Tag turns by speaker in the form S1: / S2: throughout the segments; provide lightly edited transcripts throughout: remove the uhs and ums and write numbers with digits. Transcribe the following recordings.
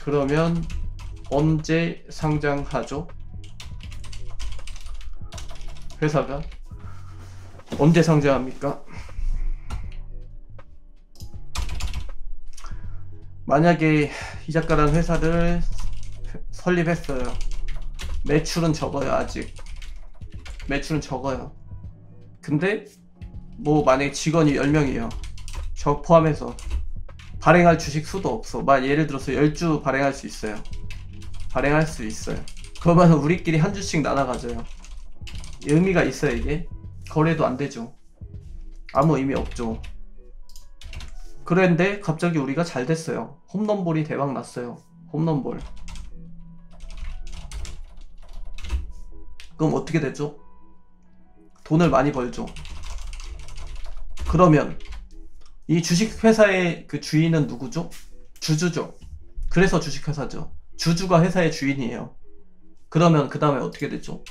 S1: 그러면 언제 상장하죠? 회사가 언제 상장합니까? 만약에 이 작가라는 회사를 설립했어요. 매출은 적어요. 아직 매출은 적어요. 근데 뭐 만약에 직원이 10명이에요. 저 포함해서 발행할 주식 수도 없어. 예를 들어서 10주 발행할 수 있어요. 발행할 수 있어요. 그러면 우리끼리 한 주씩 나눠 가져요. 의미가 있어요. 이게 거래도 안 되죠. 아무 의미 없죠. 그런데 갑자기 우리가 잘 됐어요. 홈런볼이 대박 났어요. 홈런볼. 그럼 어떻게 되죠? 돈을 많이 벌죠. 그러면 이 주식회사의 그 주인은 누구죠? 주주죠. 그래서 주식회사죠. 주주가 회사의 주인이에요. 그러면 그 다음에 어떻게 되죠?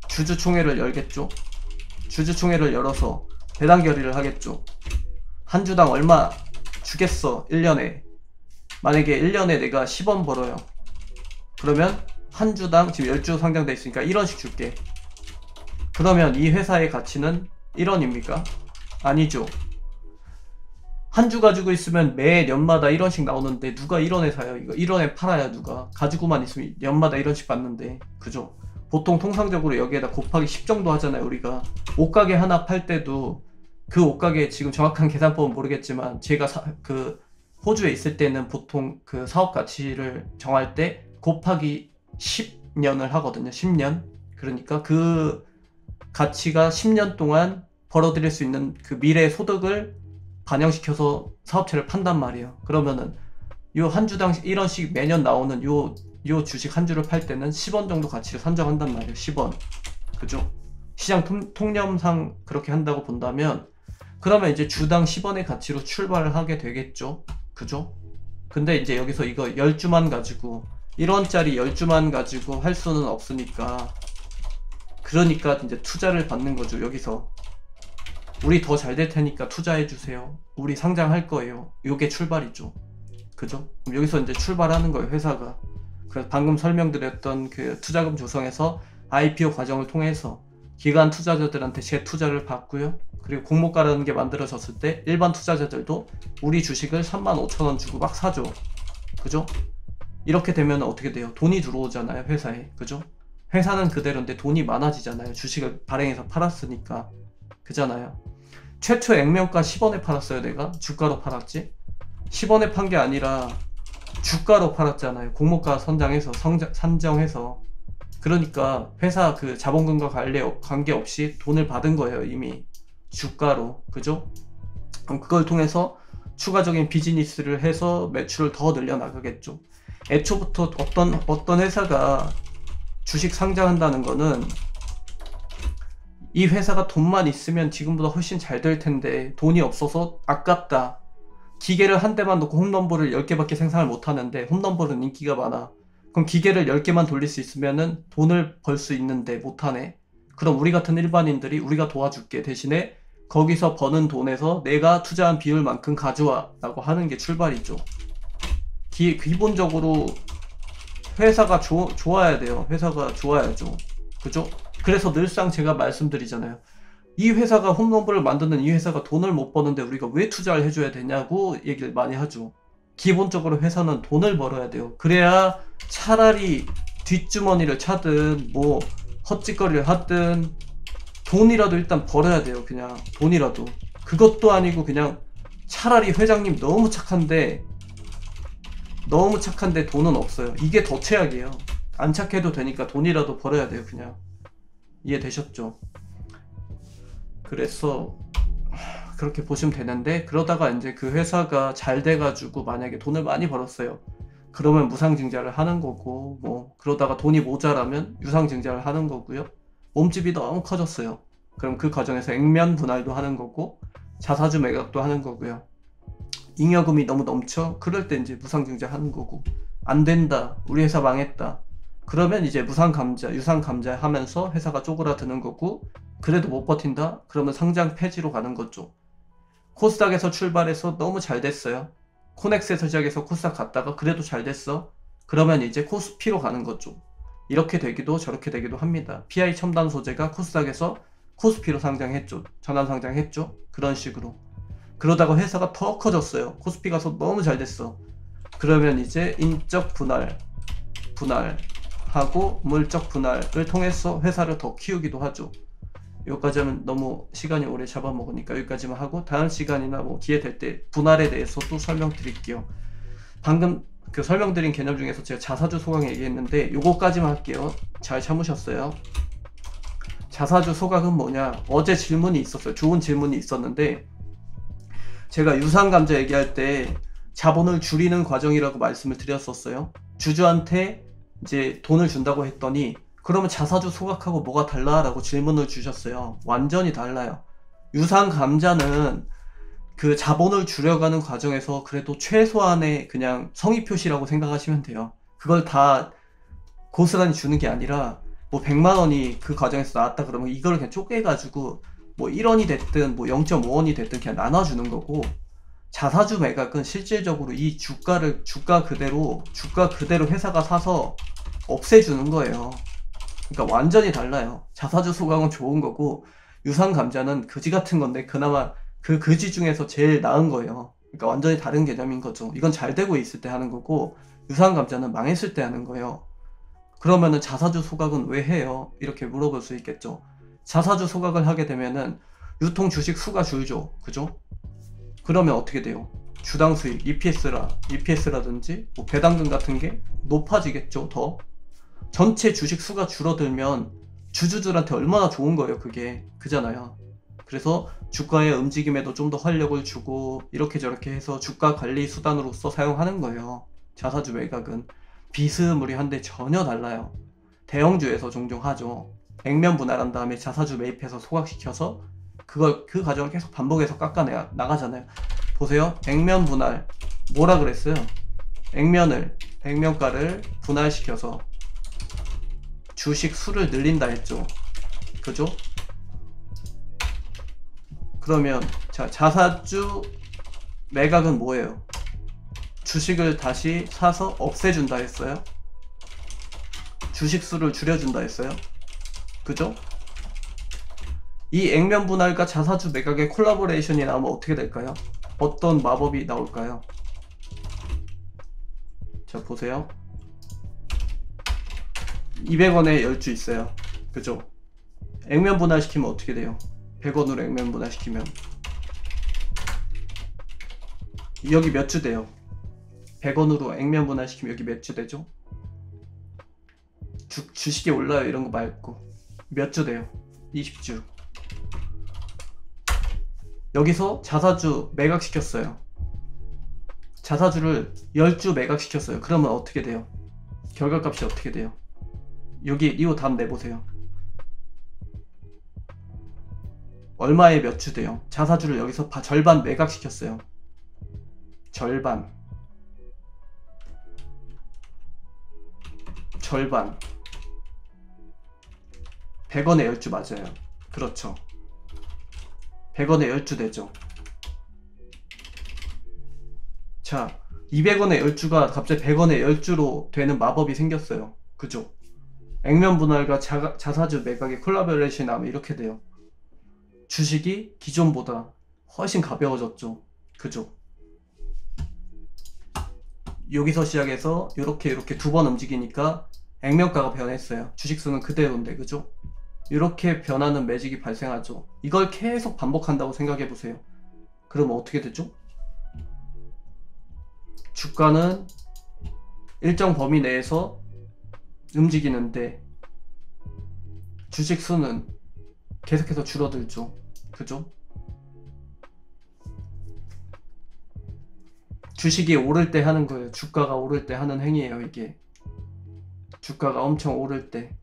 S1: 주주총회를 열겠죠. 주주총회를 열어서 배당 결의를 하겠죠. 한 주당 얼마 주겠어 1년에. 만약에 1년에 내가 10원 벌어요. 그러면 한 주당 지금 10주 상장돼 있으니까 1원씩 줄게. 그러면 이 회사의 가치는 1원입니까? 아니죠. 한 주 가지고 있으면 매 년마다 1원씩 나오는데 누가 1원에 사요? 이거 1원에 팔아야 누가 가지고만 있으면 년마다 1원씩 받는데, 그죠? 보통 통상적으로 여기에다 곱하기 10 정도 하잖아요. 우리가 옷가게 하나 팔 때도 그 옷가게 지금 정확한 계산법은 모르겠지만 제가 그 호주에 있을 때는 보통 그 사업 가치를 정할 때 곱하기 10년을 하거든요. 10년. 그러니까 그 가치가 10년 동안 벌어들일 수 있는 그 미래 소득을 반영시켜서 사업체를 판단 말이에요. 그러면은 요 한 주당 1원씩 매년 나오는 요 주식 한 주를 팔 때는 10원 정도 가치를 산정한단 말이에요. 10원. 그죠? 시장 통념상 그렇게 한다고 본다면, 그러면 이제 주당 10원의 가치로 출발을 하게 되겠죠. 그죠? 근데 이제 여기서 이거 10주만 가지고 1원짜리 10주만 가지고 할 수는 없으니까, 그러니까 이제 투자를 받는 거죠. 여기서 우리 더 잘 될 테니까 투자해 주세요. 우리 상장할 거예요. 요게 출발이죠. 그죠? 그럼 여기서 이제 출발하는 거예요, 회사가. 그래서 방금 설명드렸던 그 투자금 조성에서 IPO 과정을 통해서 기관 투자자들한테 재투자를 받고요. 그리고 공모가라는 게 만들어졌을 때 일반 투자자들도 우리 주식을 35,000원 주고 막 사죠. 그죠? 이렇게 되면 어떻게 돼요? 돈이 들어오잖아요, 회사에. 그죠? 회사는 그대로인데 돈이 많아지잖아요. 주식을 발행해서 팔았으니까. 그잖아요. 최초 액면가 10원에 팔았어요. 내가 주가로 팔았지. 10원에 판 게 아니라 주가로 팔았잖아요. 공모가 산정해서. 그러니까 회사 그 자본금과 관계없이 돈을 받은 거예요. 이미 주가로. 그죠? 그럼 그걸 통해서 추가적인 비즈니스를 해서 매출을 더 늘려나가겠죠. 애초부터 어떤 회사가 주식 상장한다는 거는 이 회사가 돈만 있으면 지금보다 훨씬 잘 될 텐데 돈이 없어서 아깝다. 기계를 한 대만 놓고 홈런볼을 10개밖에 생산을 못 하는데 홈런볼은 인기가 많아. 그럼 기계를 10개만 돌릴 수 있으면은 돈을 벌 수 있는데 못 하네. 그럼 우리 같은 일반인들이 우리가 도와줄게. 대신에 거기서 버는 돈에서 내가 투자한 비율만큼 가져와 라고 하는 게 출발이죠. 기본적으로 회사가 좋아야 돼요. 회사가 좋아야죠. 그죠? 그래서 늘상 제가 말씀드리잖아요. 이 회사가 홈런볼을 만드는 이 회사가 돈을 못 버는데 우리가 왜 투자를 해줘야 되냐고 얘기를 많이 하죠. 기본적으로 회사는 돈을 벌어야 돼요. 그래야 차라리 뒷주머니를 차든 뭐 헛짓거리를 하든 돈이라도 일단 벌어야 돼요. 그냥 돈이라도. 그것도 아니고 그냥 차라리 회장님 너무 착한데 돈은 없어요. 이게 더 최악이에요. 안 착해도 되니까 돈이라도 벌어야 돼요. 그냥. 이해되셨죠? 그래서 그렇게 보시면 되는데, 그러다가 이제 그 회사가 잘 돼가지고 만약에 돈을 많이 벌었어요. 그러면 무상증자를 하는 거고, 뭐 그러다가 돈이 모자라면 유상증자를 하는 거고요. 몸집이 너무 커졌어요. 그럼 그 과정에서 액면 분할도 하는 거고 자사주 매각도 하는 거고요. 잉여금이 너무 넘쳐? 그럴 때 이제 무상증자 하는 거고, 안 된다, 우리 회사 망했다, 그러면 이제 무상감자, 유상감자 하면서 회사가 쪼그라드는 거고, 그래도 못 버틴다? 그러면 상장 폐지로 가는 거죠. 코스닥에서 출발해서 너무 잘 됐어요. 코넥스에서 시작해서 코스닥 갔다가 그래도 잘 됐어. 그러면 이제 코스피로 가는 거죠. 이렇게 되기도 저렇게 되기도 합니다. PI 첨단 소재가 코스닥에서 코스피로 상장했죠. 전환 상장했죠. 그런 식으로. 그러다가 회사가 더 커졌어요. 코스피가 너무 잘 됐어. 그러면 이제 인적 분할하고 물적 분할을 통해서 회사를 더 키우기도 하죠. 여기까지 하면 너무 시간이 오래 잡아먹으니까 여기까지만 하고, 다음 시간이나 뭐 기회 될 때 분할에 대해서 또 설명드릴게요. 방금 그 설명드린 개념 중에서 제가 자사주 소각 얘기했는데 요거까지만 할게요. 잘 참으셨어요? 자사주 소각은 뭐냐? 어제 질문이 있었어요. 좋은 질문이 있었는데, 제가 유상감자 얘기할 때 자본을 줄이는 과정이라고 말씀을 드렸었어요. 주주한테 이제 돈을 준다고 했더니 그러면 자사주 소각하고 뭐가 달라? 라고 질문을 주셨어요. 완전히 달라요. 유상감자는 그 자본을 줄여가는 과정에서 그래도 최소한의 그냥 성의 표시라고 생각하시면 돼요. 그걸 다 고스란히 주는 게 아니라 뭐 100만 원이 그 과정에서 나왔다 그러면 이걸 그냥 쪼개가지고 뭐 1원이 됐든 뭐 0.5원이 됐든 그냥 나눠주는 거고, 자사주 매각은 실질적으로 이 주가 그대로 회사가 사서 없애주는 거예요. 그러니까 완전히 달라요. 자사주 소각은 좋은 거고 유상감자는 그지 같은 건데 그나마 그 그지 중에서 제일 나은 거예요. 그러니까 완전히 다른 개념인 거죠. 이건 잘 되고 있을 때 하는 거고 유상감자는 망했을 때 하는 거예요. 그러면은 자사주 소각은 왜 해요? 이렇게 물어볼 수 있겠죠. 자사주 소각을 하게 되면은 유통 주식 수가 줄죠. 그죠? 그러면 어떻게 돼요? 주당 수익, EPS라든지 뭐 배당금 같은 게 높아지겠죠. 더 전체 주식 수가 줄어들면 주주들한테 얼마나 좋은 거예요. 그게 그잖아요. 그래서 주가의 움직임에도 좀 더 활력을 주고 이렇게 저렇게 해서 주가 관리 수단으로서 사용하는 거예요. 자사주 매각은 비스무리한데 전혀 달라요. 대형주에서 종종 하죠. 액면 분할한 다음에 자사주 매입해서 소각시켜서 그 과정을 계속 반복해서 깎아내 나가잖아요. 보세요. 액면 분할 뭐라 그랬어요? 액면가를 분할시켜서 주식 수를 늘린다 했죠. 그죠? 그러면 자사주 매각은 뭐예요? 주식을 다시 사서 없애준다 했어요. 주식 수를 줄여준다 했어요. 그죠? 이 액면 분할과 자사주 매각의 콜라보레이션이 나오면 어떻게 될까요? 어떤 마법이 나올까요? 자, 보세요. 200원에 10주 있어요. 그죠? 액면 분할 시키면 어떻게 돼요? 100원으로 액면 분할 시키면 여기 몇 주 돼요? 100원으로 액면 분할 시키면 여기 몇 주 되죠? 주식이 올라요 이런 거 말고 몇 주 돼요? 20주. 여기서 자사주 매각시켰어요. 자사주를 10주 매각시켰어요. 그러면 어떻게 돼요? 결과값이 어떻게 돼요? 여기 이거 답 내보세요. 얼마에 몇 주 돼요? 자사주를 여기서 절반 매각시켰어요. 절반 100원에 10주 맞아요. 그렇죠. 100원에 10주 되죠. 자, 200원에 10주가 갑자기 100원에 10주로 되는 마법이 생겼어요. 그죠? 액면 분할과 자사주 매각의 콜라보레이션이 나오면 이렇게 돼요. 주식이 기존보다 훨씬 가벼워졌죠. 그죠? 여기서 시작해서 이렇게 두 번 움직이니까 액면가가 변했어요. 주식수는 그대로인데, 그죠? 이렇게 변하는 매직이 발생하죠. 이걸 계속 반복한다고 생각해 보세요. 그러면 어떻게 되죠? 주가는 일정 범위 내에서 움직이는데 주식 수는 계속해서 줄어들죠. 그죠? 주식이 오를 때 하는 거예요. 주가가 오를 때 하는 행위예요. 이게 주가가 엄청 오를 때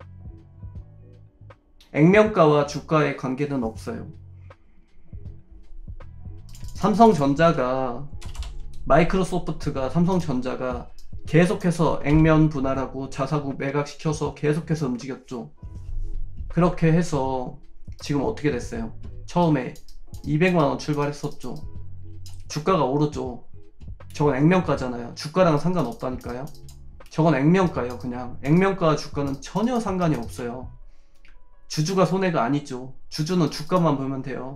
S1: 액면가와 주가의 관계는 없어요. 삼성전자가 계속해서 액면 분할하고 자사주 매각시켜서 계속해서 움직였죠. 그렇게 해서 지금 어떻게 됐어요? 처음에 200만원 출발했었죠. 주가가 오르죠. 저건 액면가잖아요. 주가랑은 상관없다니까요. 저건 액면가예요. 그냥 액면가와 주가는 전혀 상관이 없어요. 주주가 손해가 아니죠. 주주는 주가만 보면 돼요.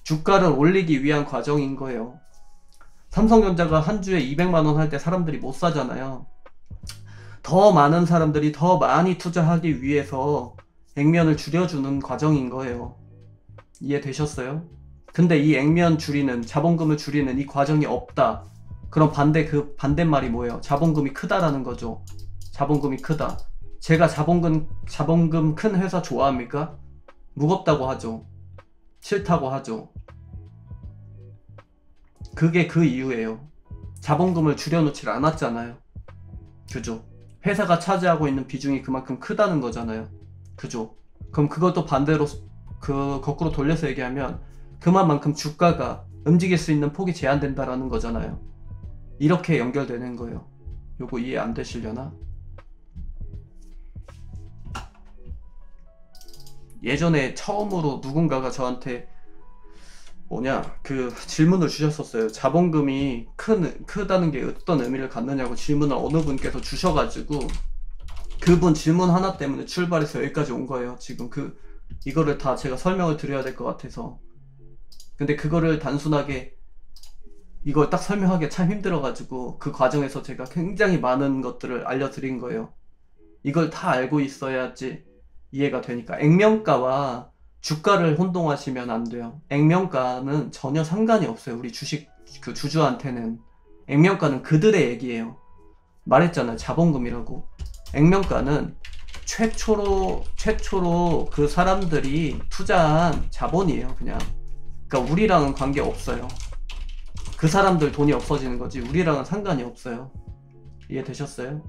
S1: 주가를 올리기 위한 과정인 거예요. 삼성전자가 한 주에 200만원 할 때 사람들이 못 사잖아요. 더 많은 사람들이 더 많이 투자하기 위해서 액면을 줄여주는 과정인 거예요. 이해되셨어요? 근데 이 액면 줄이는, 자본금을 줄이는 이 과정이 없다. 그럼 그 반대말이 뭐예요? 자본금이 크다라는 거죠. 자본금이 크다. 제가 자본금 큰 회사 좋아합니까? 무겁다고 하죠. 싫다고 하죠. 그게 그 이유예요. 자본금을 줄여놓질 않았잖아요. 그죠? 회사가 차지하고 있는 비중이 그만큼 크다는 거잖아요. 그죠? 그럼 그것도 반대로 거꾸로 돌려서 얘기하면 그만큼 주가가 움직일 수 있는 폭이 제한된다라는 거잖아요. 이렇게 연결되는 거예요. 요거 이해 안 되시려나? 예전에 처음으로 누군가가 저한테 그 질문을 주셨었어요. 자본금이 크다는 게 어떤 의미를 갖느냐고 질문을 어느 분께서 주셔가지고 그분 질문 하나 때문에 출발해서 여기까지 온 거예요. 지금 이거를 다 제가 설명을 드려야 될 것 같아서. 근데 그거를 단순하게 이걸 딱 설명하기 참 힘들어가지고 그 과정에서 제가 굉장히 많은 것들을 알려드린 거예요. 이걸 다 알고 있어야지 이해가 되니까. 액면가와 주가를 혼동하시면 안 돼요. 액면가는 전혀 상관이 없어요. 우리 주주한테는. 액면가는 그들의 얘기예요. 말했잖아요. 자본금이라고. 액면가는 최초로 그 사람들이 투자한 자본이에요. 그냥. 그러니까 우리랑은 관계 없어요. 그 사람들 돈이 없어지는 거지 우리랑은 상관이 없어요. 이해되셨어요?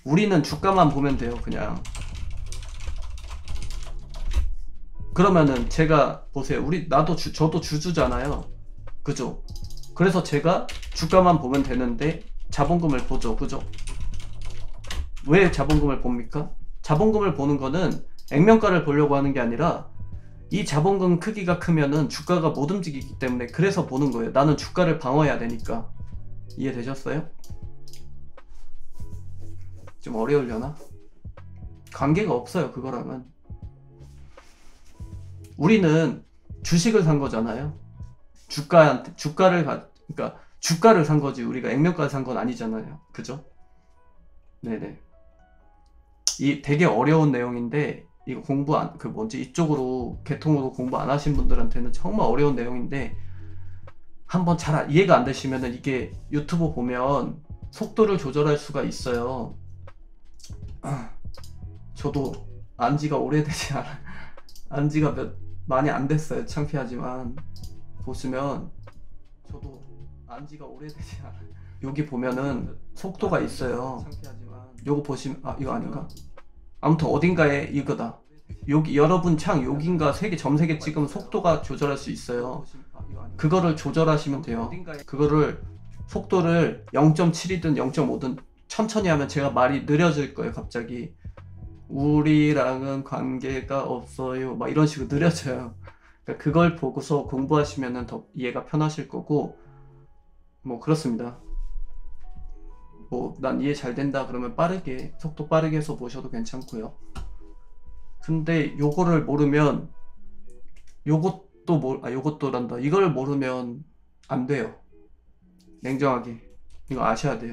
S1: 우리는 주가만 보면 돼요. 그냥. 그러면은 제가 보세요. 저도 주주잖아요. 그죠? 그래서 제가 주가만 보면 되는데 자본금을 보죠. 그죠? 왜 자본금을 봅니까? 자본금을 보는 거는 액면가를 보려고 하는 게 아니라 이 자본금 크기가 크면은 주가가 못 움직이기 때문에 그래서 보는 거예요. 나는 주가를 방어해야 되니까. 이해되셨어요? 좀 어려우려나? 관계가 없어요. 그거랑은. 우리는 주식을 산 거잖아요. 그러니까 주가를 산 거지 우리가 액면가를 산 건 아니잖아요. 그죠? 네네. 이 되게 어려운 내용인데 이거 이쪽으로 계통으로 공부 안 하신 분들한테는 정말 어려운 내용인데 한번 잘 이해가 안 되시면은 이게 유튜브 보면 속도를 조절할 수가 있어요. 저도 안지가 오래되지 않아. 안지가 많이 안 됐어요. 창피하지만 보시면 저도 안지가 오래되지 않아. 여기 보면은 속도가 있어요. 요거 보시면 이거 아닌가? 아무튼 어딘가에 이거다. 여기 여러분 여긴가 점 3개 찍으면 속도가 조절할 수 있어요. 그거를 조절하시면 돼요. 그거를 속도를 0.7이든 0.5든 천천히 하면 제가 말이 느려질 거예요. 갑자기 우리랑은 관계가 없어요 막 이런 식으로 느려져요. 그러니까 그걸 보고서 공부하시면 더 이해가 편하실 거고 뭐 그렇습니다. 뭐 난 이해 잘 된다 그러면 속도 빠르게 해서 보셔도 괜찮고요. 근데 요거를 모르면 요것도란다. 이걸 모르면 안 돼요. 냉정하게 이거 아셔야 돼요.